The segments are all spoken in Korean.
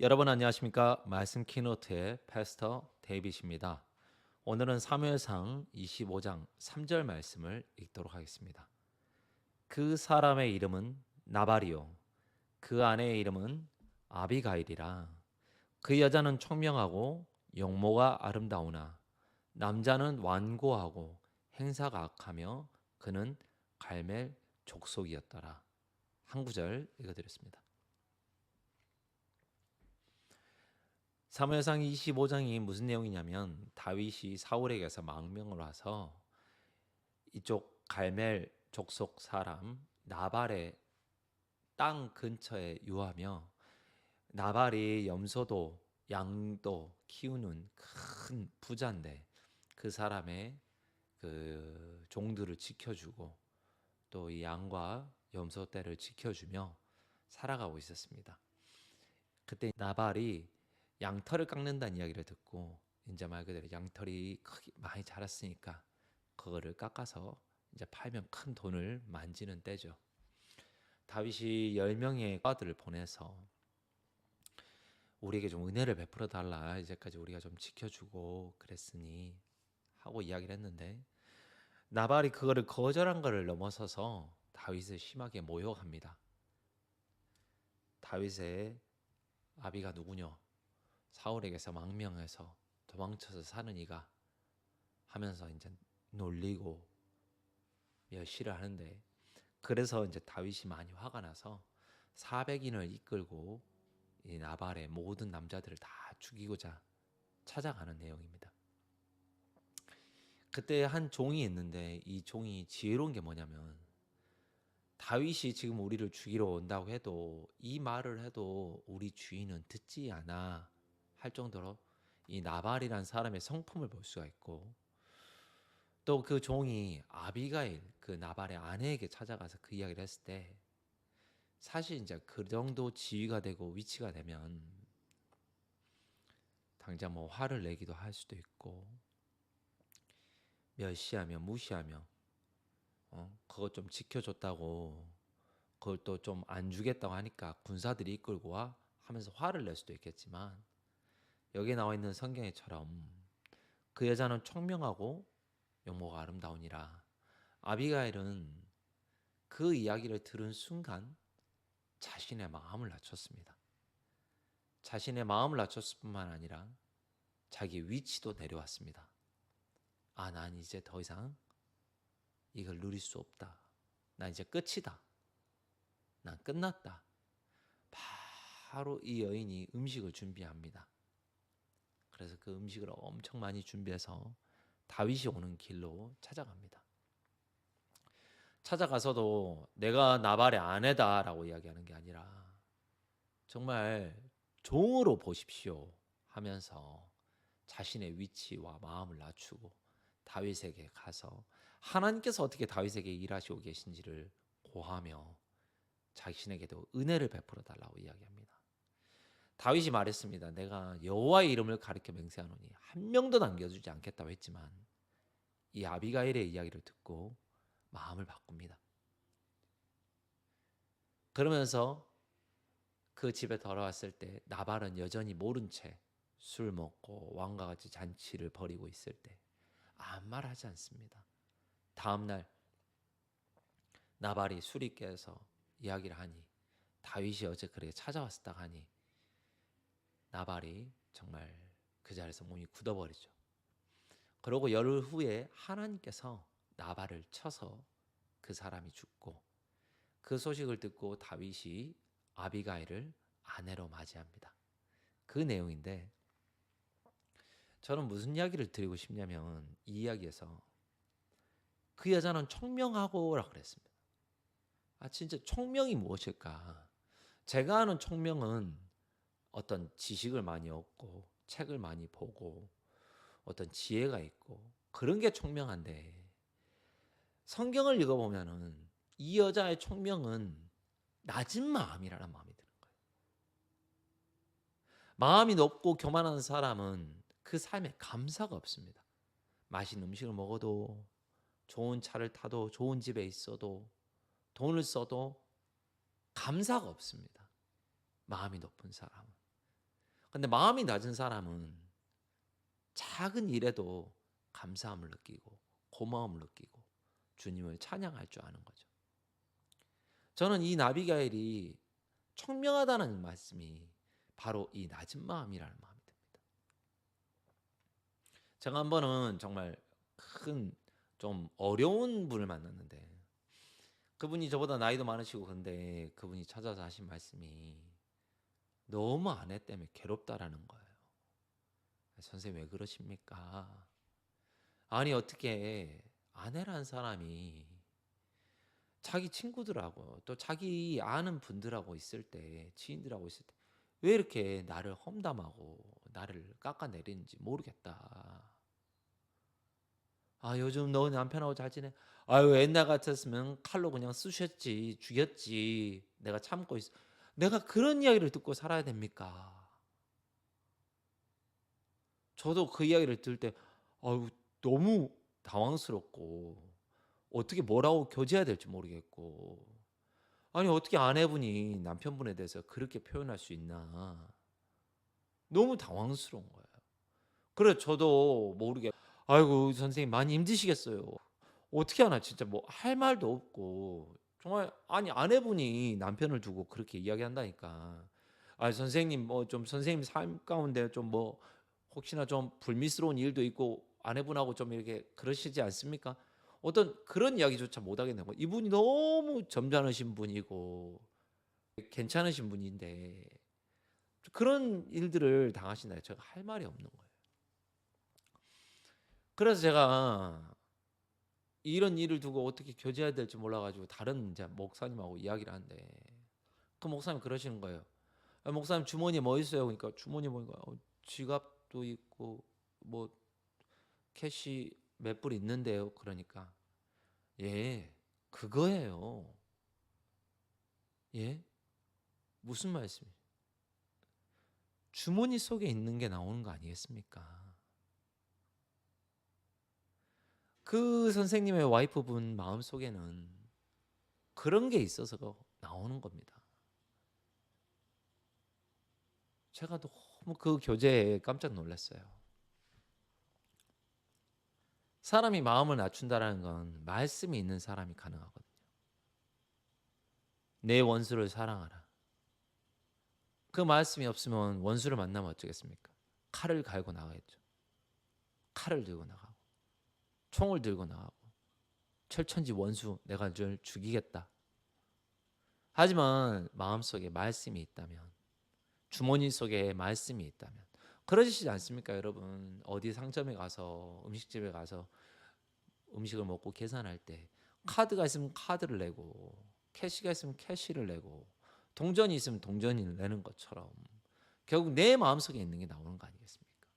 여러분 안녕하십니까? 말씀 키노트의 패스터 데이빗입니다. 오늘은 사무엘상 25장 3절 말씀을 읽도록 하겠습니다. 그 사람의 이름은 나발이요 그 아내의 이름은 아비가일이라. 그 여자는 총명하고 용모가 아름다우나 남자는 완고하고 행사가 악하며 그는 갈멜 족속이었더라. 한 구절 읽어드렸습니다. 사무엘상 25장이 무슨 내용이냐면 다윗이 사울에게서 망명을 와서 이쪽 갈멜 족속 사람 나발의 땅 근처에 유하며 나발이 염소도 양도 키우는 큰 부자인데 그 사람의 그 종들을 지켜주고 또 이 양과 염소 떼를 지켜주며 살아가고 있었습니다. 그때 나발이 양털을 깎는다는 이야기를 듣고 이제 말 그대로 양털이 크게 많이 자랐으니까 그거를 깎아서 이제 팔면 큰 돈을 만지는 때죠. 다윗이 10명의 과들을 보내서 우리에게 좀 은혜를 베풀어 달라. 이제까지 우리가 좀 지켜주고 그랬으니 하고 이야기를 했는데 나발이 그거를 거절한 것을 넘어서서 다윗을 심하게 모욕합니다. 다윗의 아비가 누구냐? 사울에게서 망명해서 도망쳐서 사는 이가 하면서 이제 놀리고 멸시를 하는데 그래서 이제 다윗이 많이 화가 나서 400인을 이끌고 이 나발의 모든 남자들을 다 죽이고자 찾아가는 내용입니다. 그때 한 종이 있는데 이 종이 지혜로운 게 뭐냐면 다윗이 지금 우리를 죽이러 온다고 해도 이 말을 해도 우리 주인은 듣지 않아 할 정도로 이 나발이란 사람의 성품을 볼 수가 있고 또 그 종이 아비가일 그 나발의 아내에게 찾아가서 그 이야기를 했을 때 사실 이제 그 정도 지위가 되고 위치가 되면 당장 뭐 화를 내기도 할 수도 있고 멸시하며 무시하며 그것 좀 지켜줬다고 그걸 또 좀 안 주겠다고 하니까 군사들이 이끌고 와 하면서 화를 낼 수도 있겠지만 여기에 나와 있는 성경에처럼 그 여자는 총명하고 용모가 아름다우니라. 아비가일은 그 이야기를 들은 순간 자신의 마음을 낮췄습니다. 자신의 마음을 낮췄을 뿐만 아니라 자기 위치도 내려왔습니다. 아, 난 이제 더 이상 이걸 누릴 수 없다. 난 이제 끝이다. 난 끝났다. 바로 이 여인이 음식을 준비합니다. 그래서 그 음식을 엄청 많이 준비해서 다윗이 오는 길로 찾아갑니다. 찾아가서도 내가 나발의 아내다라고 이야기하는 게 아니라 정말 종으로 보십시오 하면서 자신의 위치와 마음을 낮추고 다윗에게 가서 하나님께서 어떻게 다윗에게 일하시고 계신지를 고하며 자신에게도 은혜를 베풀어 달라고 이야기합니다. 다윗이 말했습니다. 내가 여호와의 이름을 가리켜 맹세하노니 한 명도 남겨두지 않겠다고 했지만 이 아비가일의 이야기를 듣고 마음을 바꿉니다. 그러면서 그 집에 돌아왔을 때 나발은 여전히 모른 채 술 먹고 왕과 같이 잔치를 벌이고 있을 때 아무 말 하지 않습니다. 다음 날 나발이 술이 깨서 이야기를 하니 다윗이 어제 그렇게 찾아왔었다 하니 나발이 정말 그 자리에서 몸이 굳어버리죠. 그러고 열흘 후에 하나님께서 나발을 쳐서 그 사람이 죽고 그 소식을 듣고 다윗이 아비가일을 아내로 맞이합니다. 그 내용인데 저는 무슨 이야기를 드리고 싶냐면 이 이야기에서 그 여자는 총명하고라고 그랬습니다. 아 진짜 총명이 무엇일까? 제가 아는 총명은 어떤 지식을 많이 얻고 책을 많이 보고 어떤 지혜가 있고 그런 게 총명한데 성경을 읽어보면은 이 여자의 총명은 낮은 마음이라는 마음이 드는 거예요. 마음이 높고 교만한 사람은 그 삶에 감사가 없습니다. 맛있는 음식을 먹어도 좋은 차를 타도 좋은 집에 있어도 돈을 써도 감사가 없습니다. 마음이 높은 사람은. 근데 마음이 낮은 사람은 작은 일에도 감사함을 느끼고 고마움을 느끼고 주님을 찬양할 줄 아는 거죠. 저는 이 나비가일이 청명하다는 말씀이 바로 이 낮은 마음이라는 마음이 듭니다. 제가 한 번은 정말 큰 좀 어려운 분을 만났는데 그분이 저보다 나이도 많으시고 근데 그분이 찾아서 하신 말씀이 너무 아내 때문에 괴롭다라는 거예요. 선생님 왜 그러십니까? 아니 어떻게 아내란 사람이 자기 친구들하고 또 자기 아는 분들하고 있을 때 지인들하고 있을 때 왜 이렇게 나를 험담하고 나를 깎아내리는지 모르겠다. 아 요즘 너 남편하고 잘 지내? 아유 옛날 같았으면 칼로 그냥 쑤셨지 죽였지 내가 참고 있어. 내가 그런 이야기를 듣고 살아야 됩니까? 저도 그 이야기를 들을 때 아유 너무 당황스럽고 어떻게 뭐라고 교제해야 될지 모르겠고 아니 어떻게 아내분이 남편분에 대해서 그렇게 표현할 수 있나 너무 당황스러운 거예요. 그래 저도 모르게 아이고 선생님 많이 힘드시겠어요. 어떻게 하나 진짜 뭐 할 말도 없고 정말 아니 아내분이 남편을 두고 그렇게 이야기한다니까. 아 선생님 뭐 좀 선생님 삶 가운데 좀 뭐 혹시나 좀 불미스러운 일도 있고 아내분하고 좀 이렇게 그러시지 않습니까? 어떤 그런 이야기조차 못 하겠는 거예요. 이분이 너무 점잖으신 분이고 괜찮으신 분인데 그런 일들을 당하신다. 제가 할 말이 없는 거예요. 그래서 제가 이런 일을 두고 어떻게 교제해야 될지 몰라 가지고 다른 이제 목사님하고 이야기를 하는데 그 목사님이 그러시는 거예요. "아 목사님 주머니에 뭐 있어요?" 그러니까 주머니에 보니까 지갑도 있고 뭐 캐시 몇 불 있는데요. 그러니까 "예. 그거예요." "예? 무슨 말씀이" 주머니 속에 있는 게 나오는 거 아니겠습니까? 그 선생님의 와이프분 마음속에는 그런 게 있어서 나오는 겁니다. 제가 너무 그 교제에 깜짝 놀랐어요. 사람이 마음을 낮춘다라는 건 말씀이 있는 사람이 가능하거든요. 내 원수를 사랑하라. 그 말씀이 없으면 원수를 만나면 어쩌겠습니까? 칼을 갈고 나가겠죠. 칼을 들고 나가고 총을 들고 나가고 철천지 원수 내가 널 죽이겠다. 하지만 마음속에 말씀이 있다면 주머니 속에 말씀이 있다면 그러시지 않습니까, 여러분? 어디 상점에 가서 음식집에 가서 음식을 먹고 계산할 때 카드가 있으면 카드를 내고 캐시가 있으면 캐시를 내고 동전이 있으면 동전을 내는 것처럼 결국 내 마음속에 있는 게 나오는 거 아니겠습니까?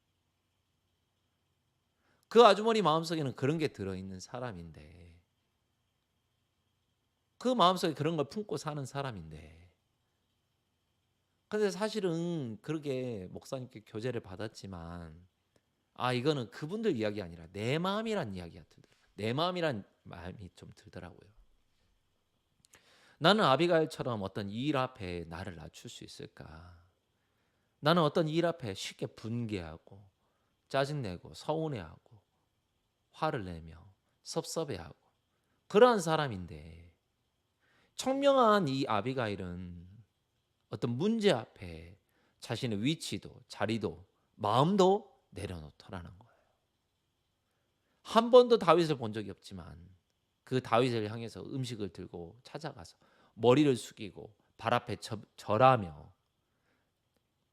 그 아주머니 마음속에는 그런 게 들어있는 사람인데 그 마음속에 그런 걸 품고 사는 사람인데 근데 사실은 그렇게 목사님께 교제를 받았지만 아 이거는 그분들 이야기 아니라 내 마음이란 이야기가 들더라고요. 내 마음이란 마음이 좀 들더라고요. 나는 아비가일처럼 어떤 일 앞에 나를 낮출 수 있을까? 나는 어떤 일 앞에 쉽게 분개하고 짜증내고 서운해하고 화를 내며 섭섭해하고 그러한 사람인데 청명한 이 아비가일은 어떤 문제 앞에 자신의 위치도 자리도 마음도 내려놓더라는 거예요. 한 번도 다윗을 본 적이 없지만 그 다윗을 향해서 음식을 들고 찾아가서 머리를 숙이고 발 앞에 절하며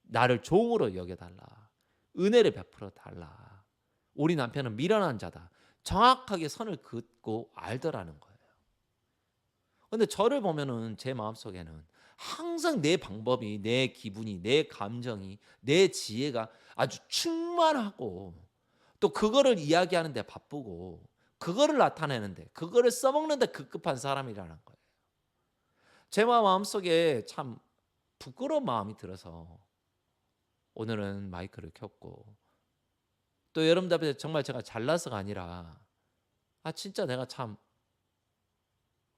나를 종으로 여겨달라. 은혜를 베풀어 달라. 우리 남편은 미련한 자다. 정확하게 선을 긋고 알더라는 거예요. 근데 저를 보면은 제 마음속에는 항상 내 방법이, 내 기분이, 내 감정이, 내 지혜가 아주 충만하고 또 그거를 이야기하는데 바쁘고 그거를 나타내는데 그거를 써먹는데 급급한 사람이라는 거예요. 제 마음속에 참 부끄러운 마음이 들어서 오늘은 마이크를 켰고 또 여러분들 앞에서 정말 제가 잘나서가 아니라 아 진짜 내가 참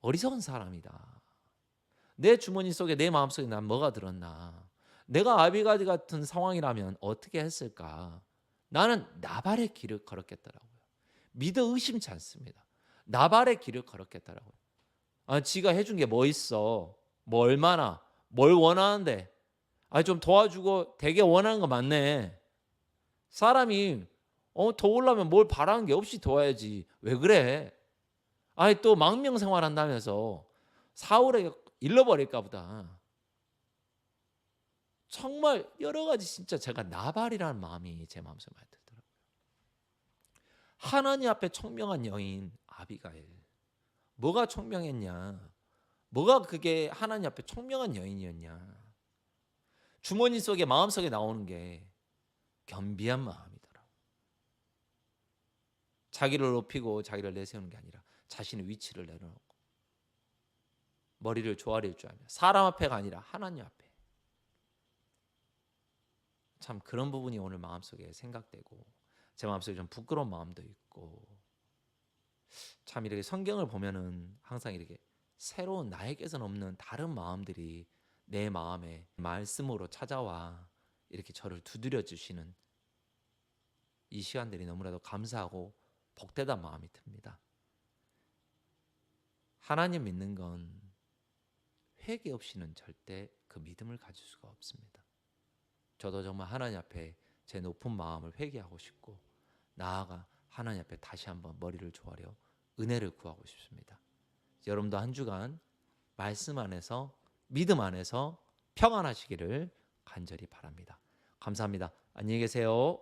어리석은 사람이다. 내 주머니 속에 내 마음속에 난 뭐가 들었나? 내가 아비가지 같은 상황이라면 어떻게 했을까? 나는 나발의 길을 걸었겠더라고요. 믿어 의심치 않습니다. 나발의 길을 걸었겠더라고요. 아, 지가 해준 게 뭐 있어? 뭐 얼마나? 뭘 원하는데? 아, 좀 도와주고 되게 원하는 거 맞네. 사람이 도우려면 뭘 바라는 게 없이 도와야지. 왜 그래? 아니 또 망명 생활한다면서 사울에게 잃어버릴까 보다. 정말 여러 가지 진짜 제가 나발이라는 마음이 제 마음속에 많이 들더라고요. 하나님 앞에 청명한 여인 아비가일. 뭐가 청명했냐? 뭐가 그게 하나님 앞에 청명한 여인이었냐? 주머니 속에 마음속에 나오는 게 겸비한 마음이더라. 자기를 높이고 자기를 내세우는 게 아니라 자신의 위치를 내려놓고 머리를 조아릴 줄 알며 사람 앞에가 아니라 하나님 앞에. 참 그런 부분이 오늘 마음속에 생각되고 제 마음속에 좀 부끄러운 마음도 있고 참 이렇게 성경을 보면은 항상 이렇게 새로운 나에게선 없는 다른 마음들이 내 마음에 말씀으로 찾아와 이렇게 저를 두드려 주시는 이 시간들이 너무나도 감사하고 복되다 마음이 듭니다. 하나님 믿는 건 회개 없이는 절대 그 믿음을 가질 수가 없습니다. 저도 정말 하나님 앞에 제 높은 마음을 회개하고 싶고 나아가 하나님 앞에 다시 한번 머리를 조아려 은혜를 구하고 싶습니다. 여러분도 한 주간 말씀 안에서 믿음 안에서 평안하시기를 간절히 바랍니다. 감사합니다. 안녕히 계세요.